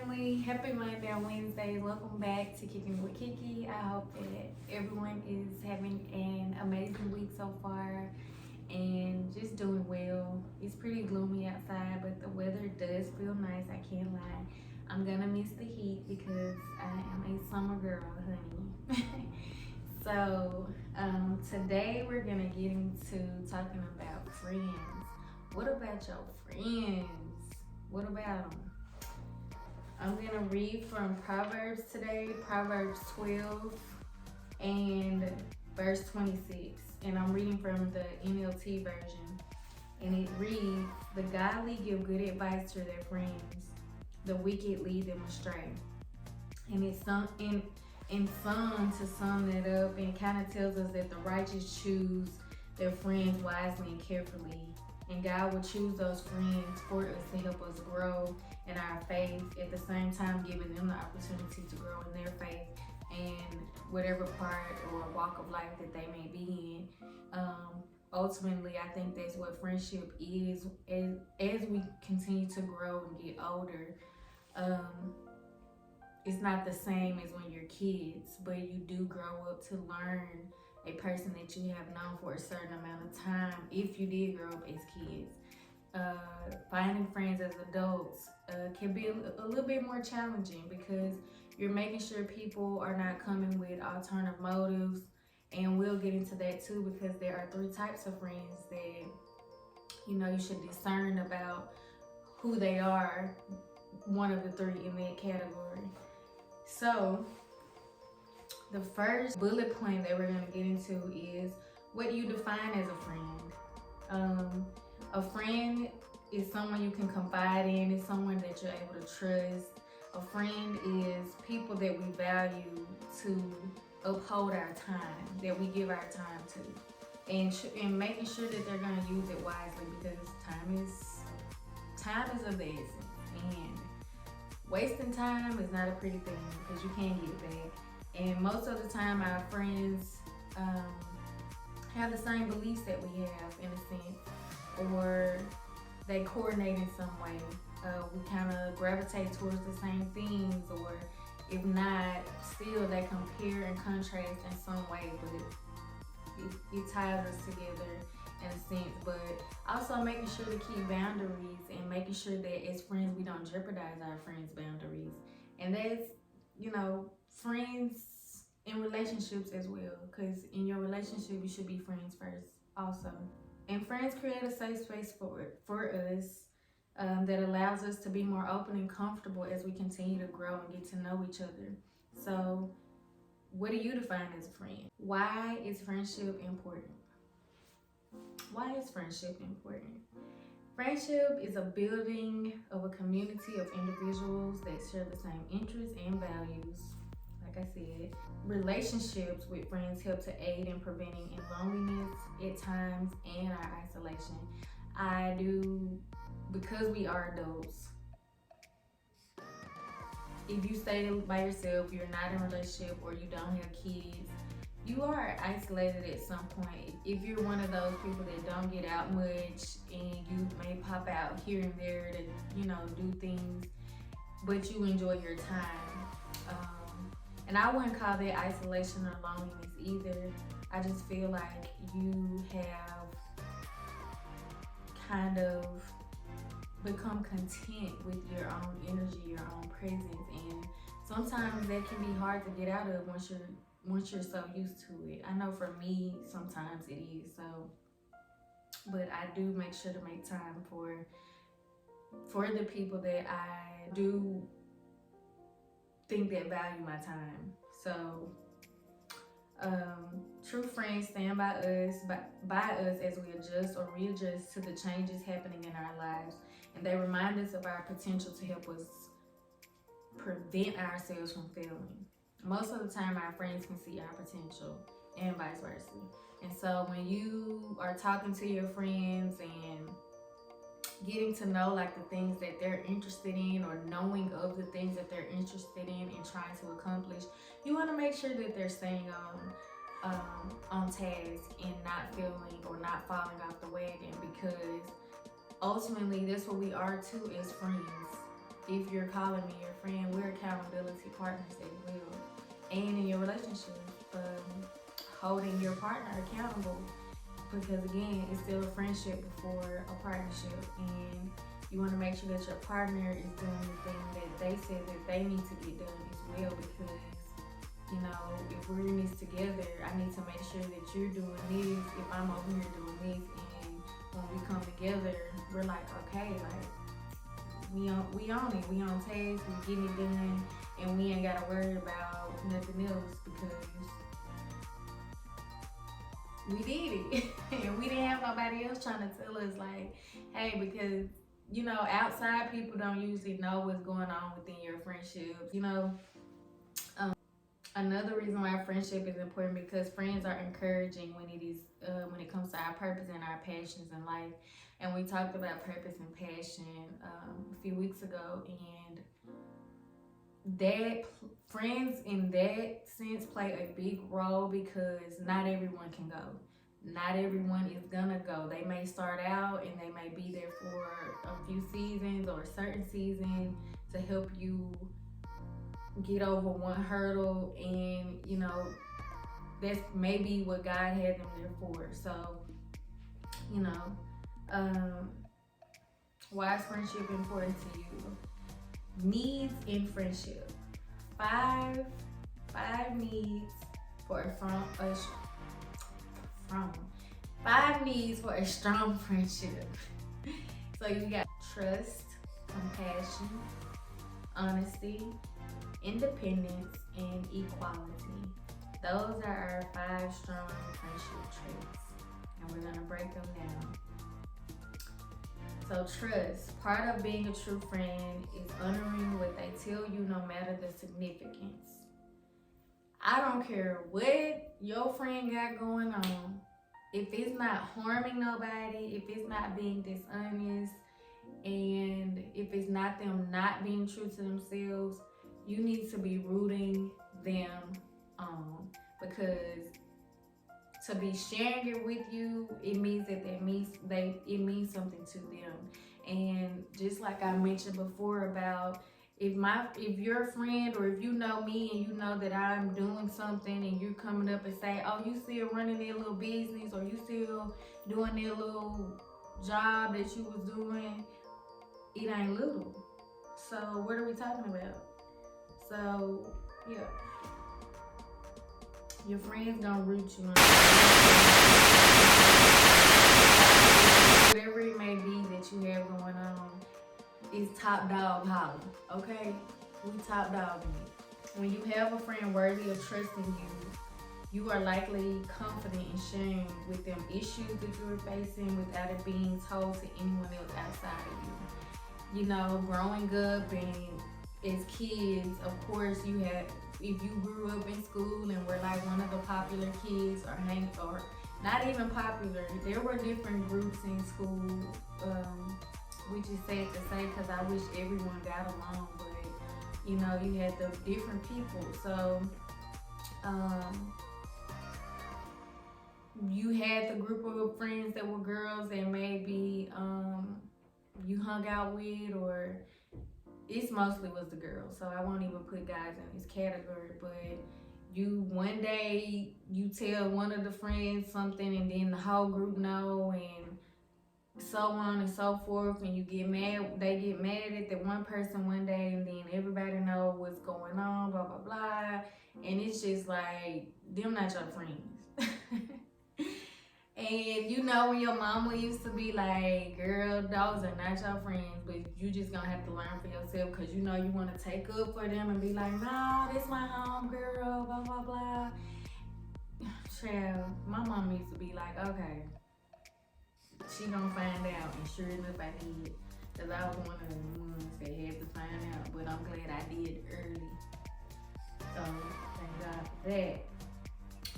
family. Happy Monday and Wednesday. Welcome back to Kicking with Kiki. I hope that everyone is having an amazing week so far and just doing well. It's pretty gloomy outside, but the weather does feel nice. I can't lie. I'm gonna miss the heat because I am a summer girl, honey. Today we're gonna get into talking about friends. What about your friends? What about them? I'm gonna read from Proverbs today, Proverbs 12 and verse 26. And I'm reading from the NLT version. And it reads, "The godly give good advice to their friends, the wicked lead them astray." And it's in sum, to sum that up, and it kind of tells us that the righteous choose their friends wisely and carefully. And God will choose those friends for us to help us grow in our faith, at the same time giving them the opportunity to grow in their faith and whatever part or walk of life that they may be in. Ultimately, I think that's what friendship is. As we continue to grow and get older, it's not the same as when you're kids, but you do grow up to learn a person that you have known for a certain amount of time, if you did grow up as kids. Finding friends as adults can be a little bit more challenging because you're making sure people are not coming with alternative motives, and we'll get into that too, because there are three types of friends that you should discern about who they are, one of the three in that category. So the first bullet point that we're going to get into is what you define as a friend. A friend is someone you can confide in, is someone that you're able to trust. A friend is people that we value to uphold our time, that we give our time to, and making sure that they're going to use it wisely, because time is of the essence, and wasting time is not a pretty thing because you can't get it back. And most of the time, our friends have the same beliefs that we have, in a sense, or they coordinate in some way. We kind of gravitate towards the same things, or if not, still they compare and contrast in some way, but it ties us together in a sense. But also making sure to keep boundaries and making sure that as friends we don't jeopardize our friends' boundaries. And that's, friends in relationships as well, because in your relationship you should be friends first also. And friends create a safe space for us, that allows us to be more open and comfortable as we continue to grow and get to know each other. So what do you define as a friend? Why is friendship important? Why is friendship important? Friendship is a building of a community of individuals that share the same interests and values. Like I said, relationships with friends help to aid in preventing loneliness at times and our isolation. I do, because we are adults. If you stay by yourself, you're not in a relationship, or you don't have kids, you are isolated at some point. If you're one of those people that don't get out much and you may pop out here and there to, do things, but you enjoy your time. And I wouldn't call that isolation or loneliness either. I just feel like you have kind of become content with your own energy, your own presence, and sometimes that can be hard to get out of once you're so used to it. I know for me, sometimes it is. So, but I do make sure to make time for the people that I do think that value my time. So, true friends stand by us as we adjust or readjust to the changes happening in our lives, and they remind us of our potential to help us prevent ourselves from failing. Most of the time, our friends can see our potential, and vice versa. And so when you are talking to your friends and getting to know like the things that they're interested in, or knowing of the things that they're interested in and trying to accomplish, you want to make sure that they're staying on task and not feeling or not falling off the wagon, because ultimately that's what we are too as friends. if you're calling me your friend, we're accountability partners as well. And in your relationship, holding your partner accountable, because again, it's still a friendship before a partnership, and you want to make sure that your partner is doing the thing that they said that they need to get done as well, because you know, if we're in this together, I need to make sure that you're doing this if I'm over here doing this, and when we come together, we're like, okay, like we on it, we on task, we getting it done, and we ain't gotta worry about nothing else because we did it. And we didn't have nobody else trying to tell us like, hey, because you know, outside people don't usually know what's going on within your friendships, you know. Another reason why friendship is important, because friends are encouraging when it comes to our purpose and our passions in life. And we talked about purpose and passion a few weeks ago, and that friends in that sense play a big role, because not everyone can go. Not everyone is gonna go. They may start out and they may be there for a few seasons or a certain season to help you get over one hurdle, and you know, that's maybe what God had them there for. So, you know, why is friendship important to you? Needs in friendship. Five needs for five needs for a strong friendship. So you got trust, compassion, honesty, independence, and equality. Those are our 5 strong friendship traits, and we're gonna break them down. So trust. Part of being a true friend is honoring what they tell you, no matter the significance. I don't care what your friend got going on. If it's not harming nobody, if it's not being dishonest, and if it's not them not being true to themselves, you need to be rooting them on, because to be sharing it with you, it means that it means something to them. And just like I mentioned before about if you're a friend, or if you know me and you know that I'm doing something, and you're coming up and say, oh, you still running their little business, or you still doing their little job that you was doing, it ain't little. So what are we talking about? So yeah, your friends gonna root you on whatever it may be that you have going on. Is top dog holler, okay? We top dogging it. When you have a friend worthy of trusting you, you are likely confident in sharing with them issues that you are facing without it being told to anyone else outside of you. You know, growing up and as kids, of course, if you grew up in school and were like one of the popular kids, or not even popular, there were different groups in school, which is sad to say, because I wish everyone got along, but you know, you had the different people. So you had the group of friends that were girls that maybe you hung out with, or it mostly was the girls, so I won't even put guys in this category. But one day you tell one of the friends something, and then the whole group know, and so on and so forth, and you get mad. They get mad at the one person one day, and then everybody know what's going on, blah blah blah, and it's just like them not your friends. And you know, when your mama used to be like, girl, those are not your friends, but you just gonna have to learn for yourself, because you know you want to take up for them and be like, nah, this my home girl, blah blah blah. Child, my mama used to be like, okay, she gonna find out, and sure enough I did, because I was one of the ones that had to find out, but I'm glad I did early. So thank God for that.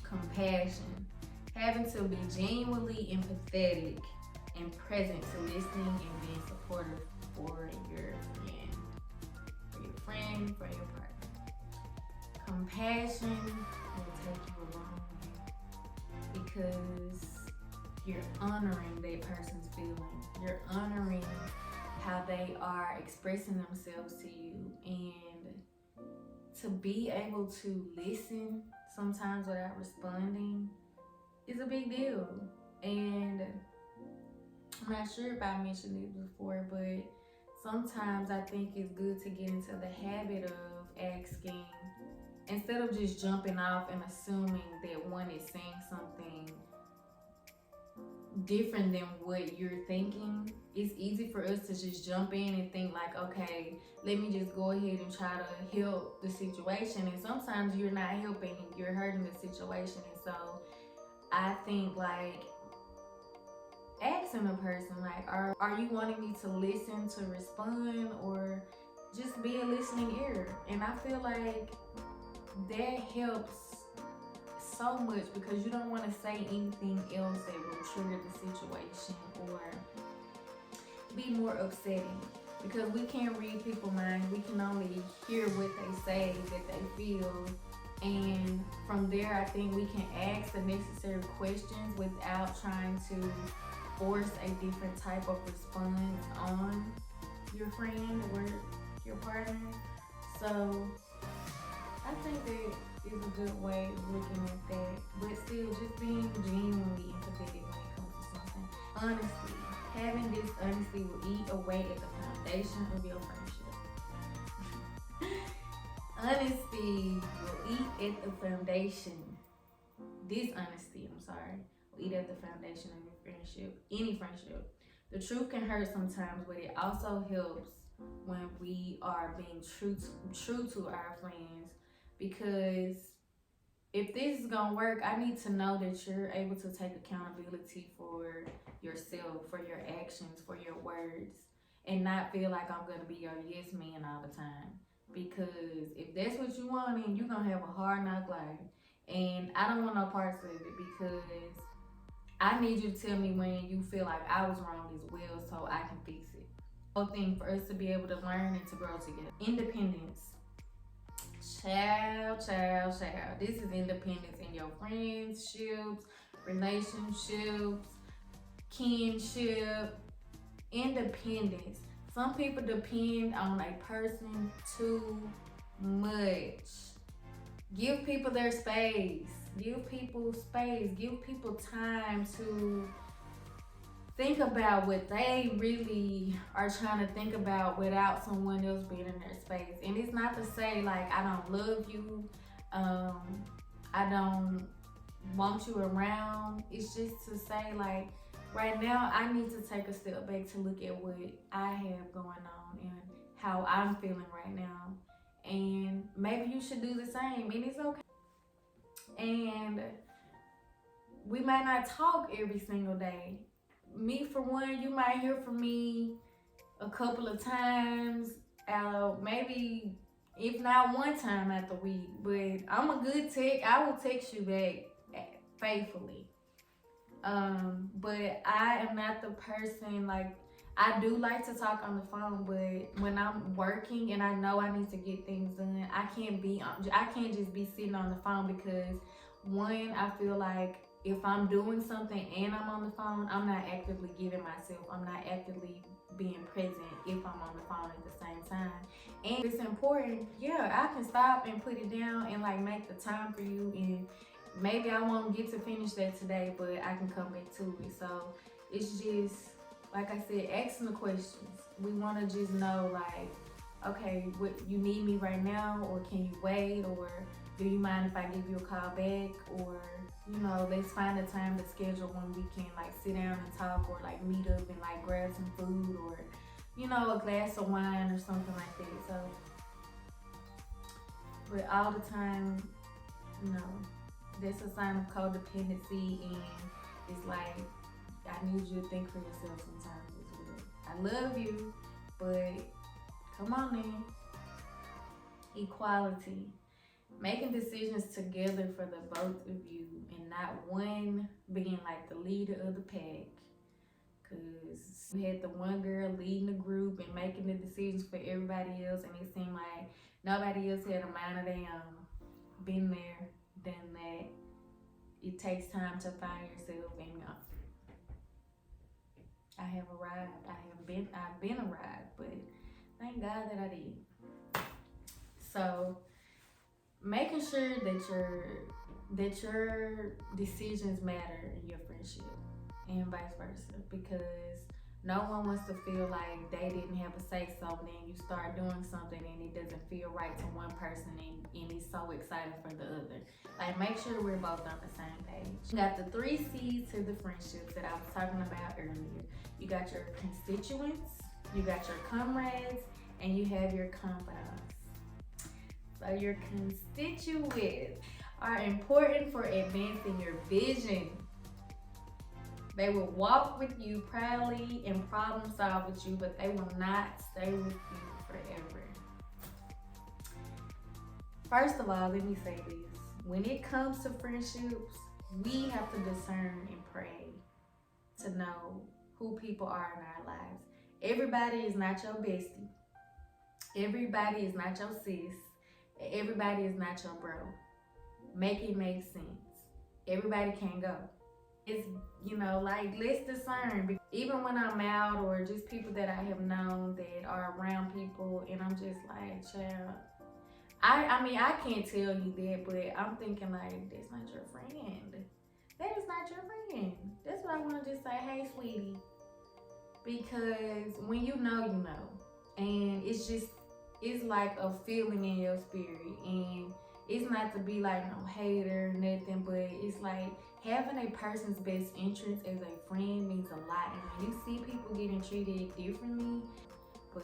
Compassion. Having to be genuinely empathetic and present to listening and being supportive for your friend, for your partner. Compassion will take you a long way, because you're honoring that person's feelings. You're honoring how they are expressing themselves to you, and to be able to listen sometimes without responding is a big deal. And I'm not sure if I mentioned it before, but sometimes I think it's good to get into the habit of asking, instead of just jumping off and assuming that one is saying something different than what you're thinking. It's easy for us to just jump in and think like, okay, let me just go ahead and try to help the situation. And sometimes you're not helping, you're hurting the situation. And so I think like asking a person like, are you wanting me to listen to respond, or just be a listening ear? And I feel like that helps so much, because you don't want to say anything else that will trigger the situation or be more upsetting, because we can't read people's minds. We can only hear what they say, that they feel. And from there, I think we can ask the necessary questions without trying to force a different type of response on your friend or your partner. So I think that is a good way of looking at that, but still just being genuinely empathetic when it comes to something. Honestly, having this honesty will eat away at the foundation of your friendship. Honesty will eat at the foundation. Dishonesty, I'm sorry, will eat at the foundation of your friendship, any friendship. The truth can hurt sometimes, but it also helps when we are being true to our friends, because if this is gonna work, I need to know that you're able to take accountability for yourself, for your actions, for your words, and not feel like I'm gonna be your yes man all the time. Because if that's what you want, then you're gonna have a hard knock life. And I don't want no parts of it, because I need you to tell me when you feel like I was wrong as well, so I can fix it. Whole thing for us to be able to learn and to grow together. Independence. Child. This is independence in your friendships, relationships, kinship. Independence. Some people depend on a person too much. Give people their space. Give people space. Give people time to think about what they really are trying to think about without someone else being in their space. And it's not to say like I don't love you, I don't want you around. It's just to say like right now I need to take a step back to look at what I have going on and how I'm feeling right now. And maybe you should do the same, and it's okay. And we might not talk every single day. Me for one, you might hear from me a couple of times, maybe if not one time out the week. But I'm a good tech. I will text you back faithfully. But I am not the person like, I do like to talk on the phone, but when I'm working and I know I need to get things done, I can't just be sitting on the phone, because one, I feel like if I'm doing something and I'm on the phone, I'm not actively giving myself, I'm not actively being present if I'm on the phone at the same time. And it's important, yeah, I can stop and put it down and like make the time for you, and maybe I won't get to finish that today, but I can come back to it. So it's just, like I said, asking the questions. We want to just know like, okay, what you need me right now, or can you wait, or do you mind if I give you a call back, or let's find a time to schedule when we can like sit down and talk, or like meet up and like grab some food, or a glass of wine or something like that. So, but all the time, that's a sign of codependency, and it's like I need you to think for yourself sometimes as well. I love you, but come on in. Equality. Making decisions together for the both of you, and not one being like the leader of the pack. Because we had the one girl leading the group and making the decisions for everybody else, and it seemed like nobody else had a mind of their own. Been there, done that. It takes time to find yourself, and I have arrived. I have been I've been arrived, but thank God that I did. So making sure that your decisions matter in your friendship and vice versa, because no one wants to feel like they didn't have a say so, and then you start doing something and it doesn't feel right to one person and it's so exciting for the other. Like, make sure we're both on the same page. You got the 3 C's to the friendships that I was talking about earlier. You got your constituents, you got your comrades, and you have your confidants. So your constituents are important for advancing your vision. They will walk with you proudly and problem solve with you, but they will not stay with you forever. First of all, let me say this. When it comes to friendships, we have to discern and pray to know who people are in our lives. Everybody is not your bestie. Everybody is not your sis. Everybody is not your bro. Make it make sense. Everybody can't go. It's, like, let's discern. Even when I'm out, or just people that I have known that are around people, and I'm just like, child, I mean, I can't tell you that, but I'm thinking like, that's not your friend. That is not your friend. That's what I want to just say, hey, sweetie. Because when you know, you know. And it's like a feeling in your spirit. And it's not to be like no hater, nothing, but it's like having a person's best interest as a friend means a lot. And when you see people getting treated differently, but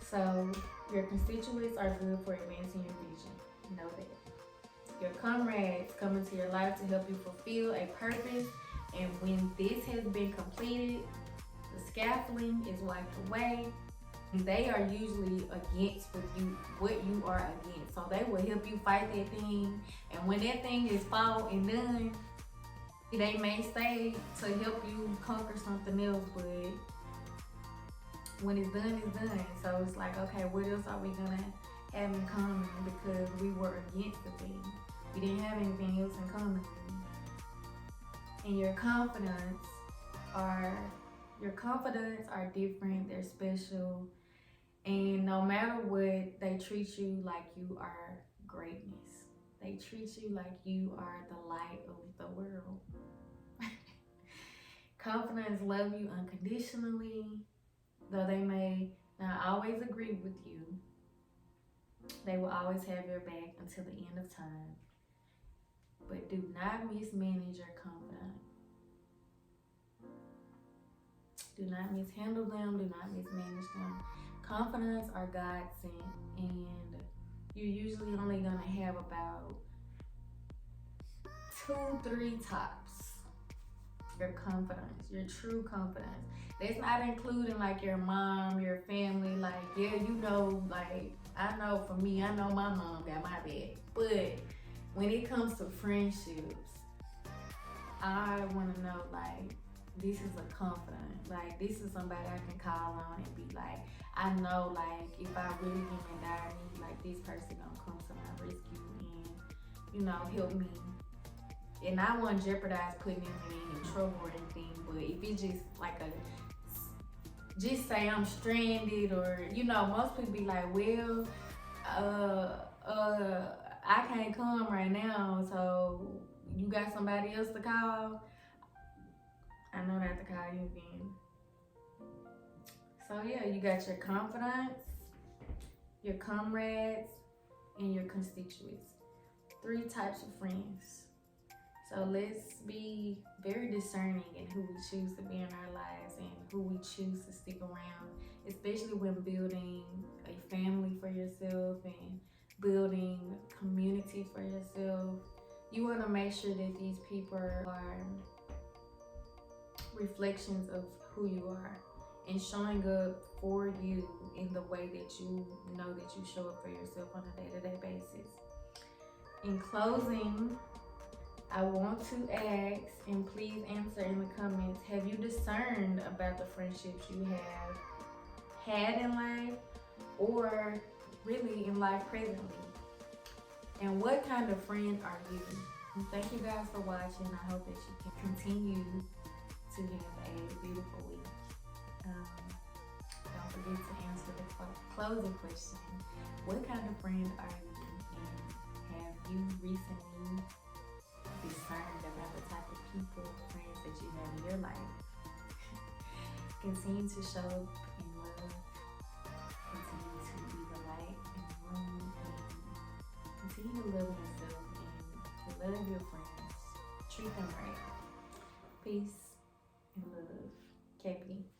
so your constituents are good for advancing your vision. Know that. Your comrades come into your life to help you fulfill a purpose, and when this has been completed, the scaffolding is wiped away. They are usually against what you are against. So they will help you fight that thing. And when that thing is fought and done, they may stay to help you conquer something else, but when it's done, it's done. So it's like, okay, what else are we gonna have in common? Because we were against the thing. We didn't have anything else in common. And your confidants are different, they're special. And no matter what, they treat you like you are greatness. They treat you like you are the light of the world. Confidants love you unconditionally, though they may not always agree with you. They will always have your back until the end of time. But do not mismanage your confidant. Do not mishandle them. Do not mismanage them. Confidants are God sent, and you're usually only gonna have about 2-3 tops. Your confidants, your true confidants. That's not including like your mom, your family. Like, yeah, like, I know for me, I know my mom got my back. But when it comes to friendships, I want to know, like, this is a confidant. Like, this is somebody I can call on and be like, I know, like, if I really am in dire need, like, this person gonna come to my rescue and, help me. And I won't jeopardize putting them in trouble or anything, but if it's just like just say I'm stranded, or, most people be like, well, I can't come right now, so you got somebody else to call? I know not to call you again. So yeah, you got your confidants, your comrades, and your constituents. 3 types of friends. So let's be very discerning in who we choose to be in our lives and who we choose to stick around, especially when building a family for yourself and building community for yourself. You want to make sure that these people are reflections of who you are and showing up for you in the way that you know that you show up for yourself on a day-to-day basis. In closing, I want to ask, and please answer in the comments, have you discerned about the friendships you have had in life, or really in life presently? And what kind of friend are you? And thank you guys for watching. I hope that you can continue to have a beautiful week. Don't forget to answer the closing question. What kind of friend are you? And have you recently discerned about the type of people, friends that you have in your life? Continue to show up in love. Continue to be the light in the room. And continue to love yourself and to love your friends. Treat them right. Peace and love. KP.